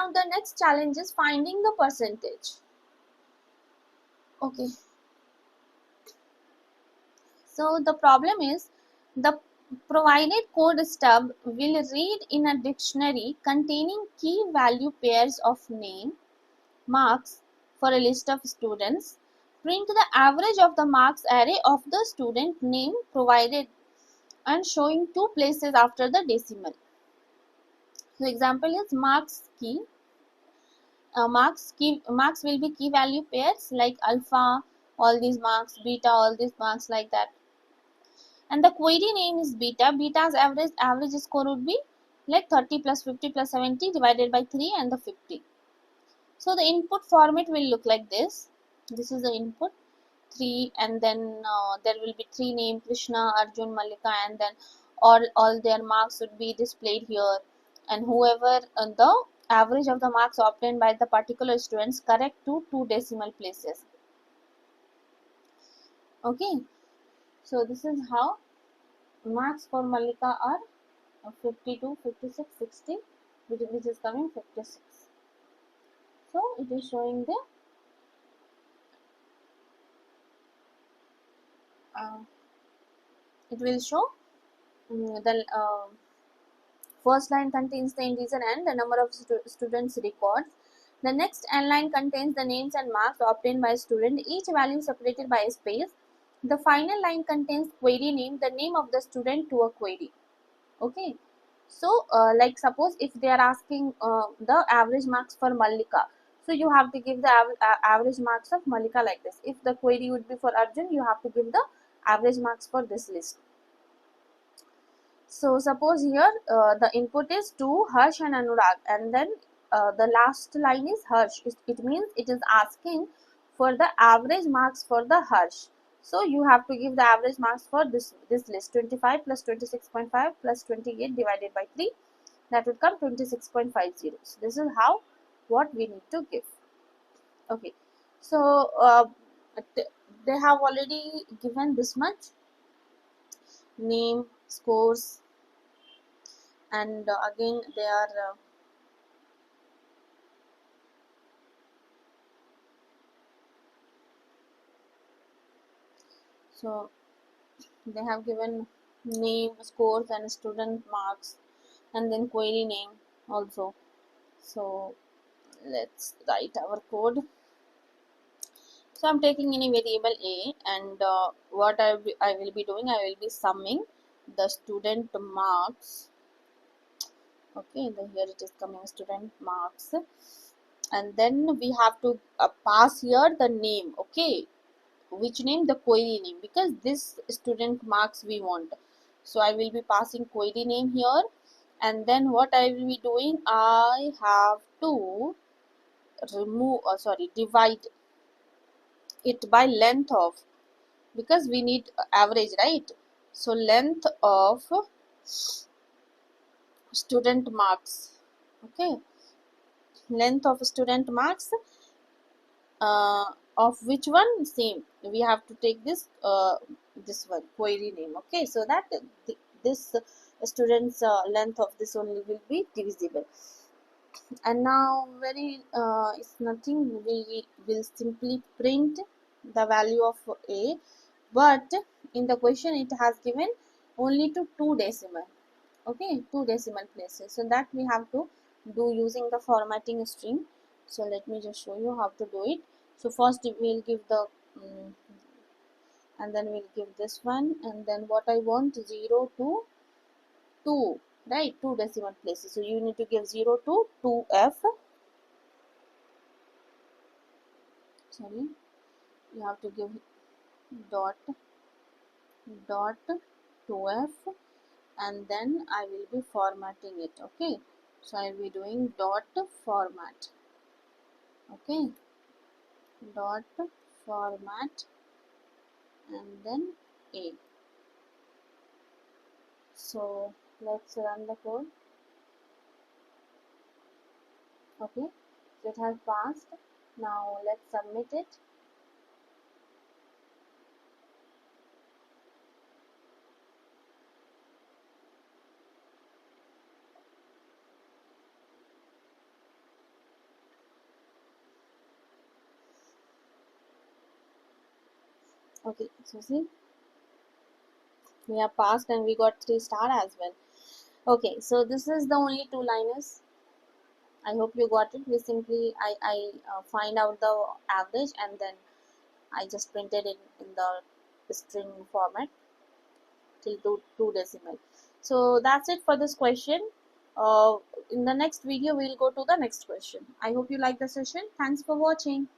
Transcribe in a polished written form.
now the next challenge is finding the percentage. Okay, so the problem is the provided code stub will read in a dictionary containing key value pairs of name, marks for a list of students, print the average of the marks array of the student name provided and showing two places after the decimal. So example is marks key. Marks will be key value pairs like alpha, all these marks, beta, all these marks like that. And the query name is beta. Beta's average score would be like 30 plus 50 plus 70 divided by 3 and the 50. So the input format will look like this. This is the input 3, and then there will be 3 name Krishna, Arjun, Malika, and then all their marks would be displayed here, and whoever the average of the marks obtained by the particular students correct to 2 decimal places. Okay, so this is how marks for Malika are 52, 56, 60, which is coming 56. So it is showing the it will show the first line contains the integer and the number of students records. The next n line contains the names and marks obtained by student, each value separated by a space. The final line contains query name, the name of the student to a query. Okay, so like suppose if they are asking the average marks for Malika, so you have to give the average marks of Malika like this. If the query would be for Arjun, you have to give the average marks for this list. So suppose here the input is to Harsh and Anurag, and then the last line is Harsh. It means it is asking for the average marks for the Harsh. So you have to give the average marks for this list. 25 plus 26.5 plus 28 divided by 3, that would come 26.50. So this is how what we need to give. Okay, so they have already given this much name, scores, and again they are so they have given name, scores, and student marks, and then query name also. So let's write our code. So I'm taking any variable a, and what I will be doing, I will be summing the student marks. Okay, then here it is coming student marks, and then we have to pass here the name. Okay, which name? The query name, because this student marks we want. So I will be passing query name here, and then what I will be doing, I have to divide it by length of, because we need average, right? So length of student marks. Okay, length of student marks, of which one? Same, we have to take this one, query name. Okay, so that this student's length of this only will be divisible. And now it's nothing, we will simply print the value of a, but in the question it has given only to 2 decimal. Okay, 2 decimal places, so that we have to do using the formatting string. So let me just show you how to do it. So first we'll give the and then we'll give this one, and then what I want, 0 to 2, right? 2 decimal places, so you need to give 0 to 2f. Sorry, you have to give dot 2f, and then I will be formatting it. Okay, so I will be doing dot format. Okay, dot format, and then a. So let's run the code. Okay, so it has passed. Now let's submit it. Okay, so see, we have passed and we got 3 star as well. Okay, so this is the only two liners. I hope you got it. We simply I find out the average and then I just printed it in the string format till two decimal. So that's it for this question. uh, in the next video we'll go to the next question. I hope you like the session. Thanks for watching.